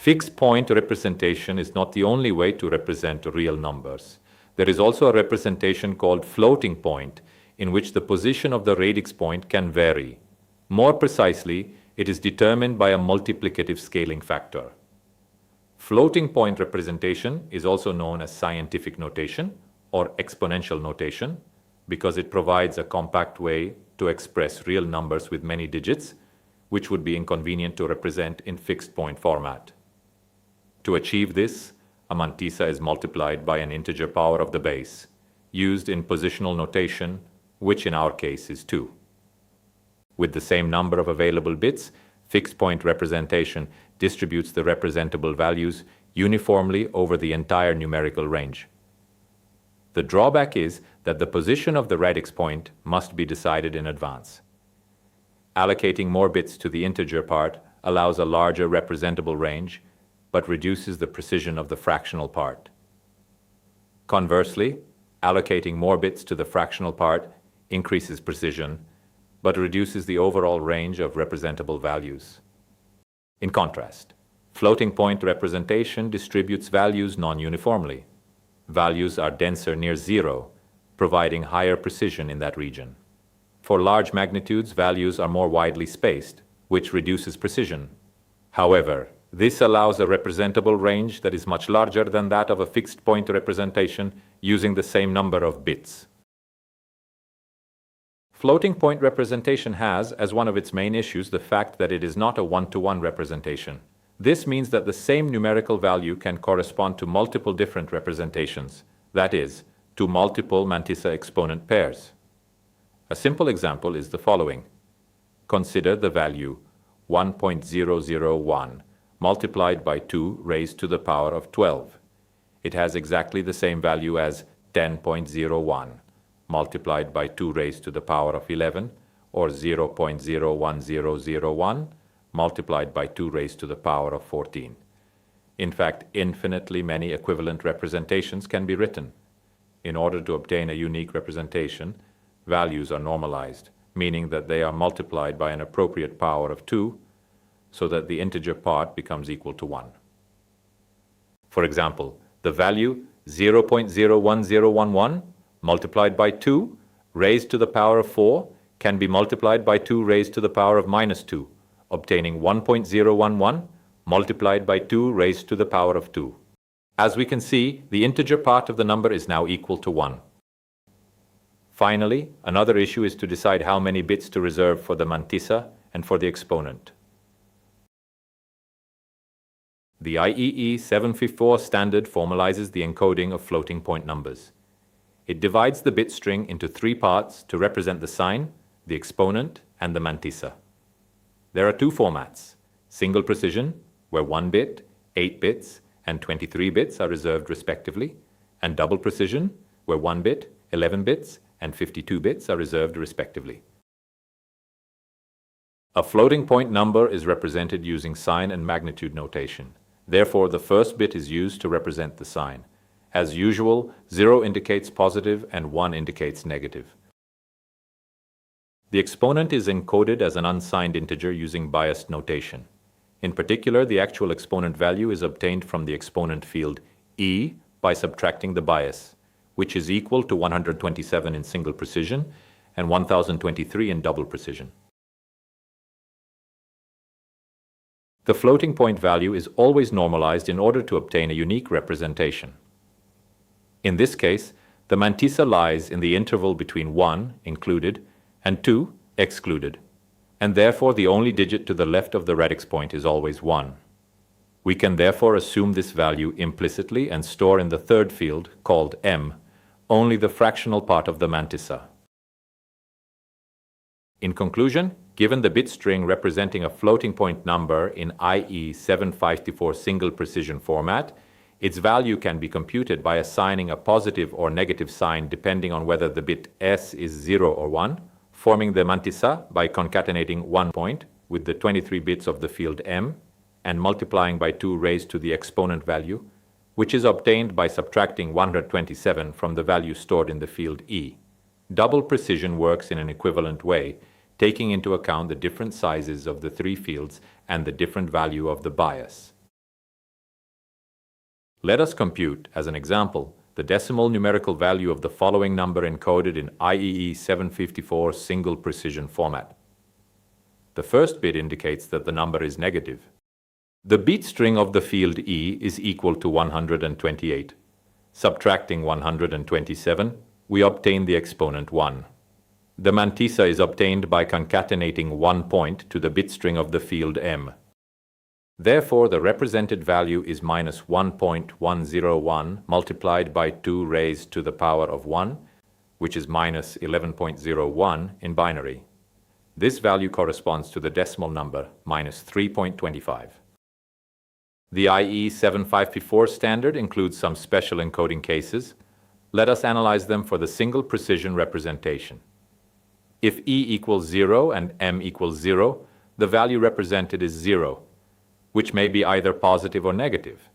Fixed point representation is not the only way to represent real numbers. There is also a representation called floating point, in which the position of the radix point can vary. More precisely, it is determined by a multiplicative scaling factor. Floating point representation is also known as scientific notation or exponential notation because it provides a compact way to express real numbers with many digits, which would be inconvenient to represent in fixed point format. To achieve this, a mantissa is multiplied by an integer power of the base, used in positional notation, which in our case is 2. With the same number of available bits, fixed point representation distributes the representable values uniformly over the entire numerical range. The drawback is that the position of the radix point must be decided in advance. Allocating more bits to the integer part allows a larger representable range, but reduces the precision of the fractional part. Conversely, allocating more bits to the fractional part increases precision, but reduces the overall range of representable values. In contrast, floating point representation distributes values non-uniformly. Values are denser near zero, providing higher precision in that region. For large magnitudes, values are more widely spaced, which reduces precision. However, this allows a representable range that is much larger than that of a fixed point representation using the same number of bits. Floating point representation has, as one of its main issues, the fact that it is not a one-to-one representation. This means that the same numerical value can correspond to multiple different representations, that is, to multiple mantissa exponent pairs. A simple example is the following. Consider the value 1.001 multiplied by 2 raised to the power of 12. It has exactly the same value as 10.01 multiplied by 2 raised to the power of 11, or 0.01001 multiplied by 2 raised to the power of 14. In fact, infinitely many equivalent representations can be written. In order to obtain a unique representation, values are normalized, meaning that they are multiplied by an appropriate power of 2, so that the integer part becomes equal to 1. For example, the value 0.01011 multiplied by 2 raised to the power of 4 can be multiplied by 2 raised to the power of minus 2, obtaining 1.011 multiplied by 2 raised to the power of 2. As we can see, the integer part of the number is now equal to 1. Finally, another issue is to decide how many bits to reserve for the mantissa and for the exponent. The IEEE 754 standard formalizes the encoding of floating point numbers. It divides the bit string into 3 parts to represent the sign, the exponent, and the mantissa. There are 2 formats: single precision, where 1 bit, 8 bits, and 23 bits are reserved respectively, and double precision, where 1 bit, 11 bits, and 52 bits are reserved respectively. A floating point number is represented using sign and magnitude notation. Therefore, the first bit is used to represent the sign. As usual, 0 indicates positive and 1 indicates negative. The exponent is encoded as an unsigned integer using biased notation. In particular, the actual exponent value is obtained from the exponent field E by subtracting the bias, which is equal to 127 in single precision and 1023 in double precision. The floating point value is always normalized in order to obtain a unique representation. In this case, the mantissa lies in the interval between 1, included, and 2, excluded, and therefore the only digit to the left of the radix point is always 1. We can therefore assume this value implicitly and store in the third field, called M, only the fractional part of the mantissa. In conclusion, given the bit string representing a floating point number in IE 754 single precision format, its value can be computed by assigning a positive or negative sign depending on whether the bit S is 0 or 1, forming the mantissa by concatenating 1 point with the 23 bits of the field M, and multiplying by 2 raised to the exponent value, which is obtained by subtracting 127 from the value stored in the field E. Double precision works in an equivalent way, taking into account the different sizes of the 3 fields and the different value of the bias. Let us compute, as an example, the decimal numerical value of the following number encoded in IEEE 754 single precision format. The first bit indicates that the number is negative. The bit string of the field E is equal to 128. Subtracting 127, we obtain the exponent 1. The mantissa is obtained by concatenating 1 point to the bit string of the field M. Therefore, the represented value is minus 1.101 multiplied by 2 raised to the power of 1, which is minus 11.01 in binary. This value corresponds to the decimal number minus 3.25. The IEEE 754 standard includes some special encoding cases. Let us analyze them for the single precision representation. If E equals 0 and M equals 0, the value represented is 0, which may be either positive or negative.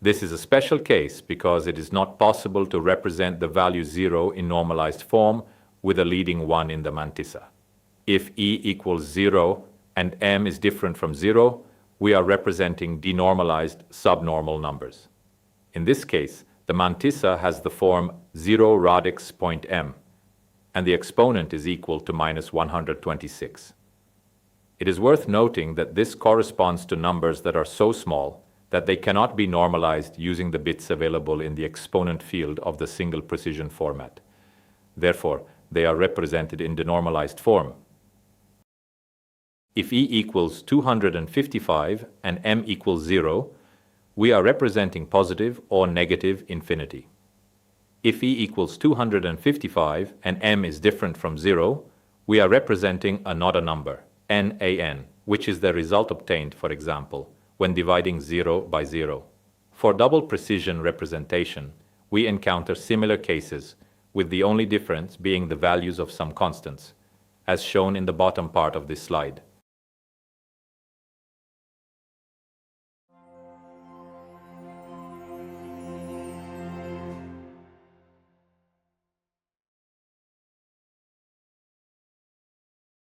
This is a special case because it is not possible to represent the value 0 in normalized form with a leading 1 in the mantissa. If E equals 0 and M is different from 0, we are representing denormalized subnormal numbers. In this case, the mantissa has the form 0 radix point M, and the exponent is equal to minus 126. It is worth noting that this corresponds to numbers that are so small that they cannot be normalized using the bits available in the exponent field of the single precision format. Therefore, they are represented in denormalized form. If E equals 255 and M equals 0, we are representing positive or negative infinity. If E equals 255 and M is different from 0, we are representing an odd number, NaN, which is the result obtained, for example, when dividing 0 by 0. For double precision representation, we encounter similar cases, with the only difference being the values of some constants, as shown in the bottom part of this slide.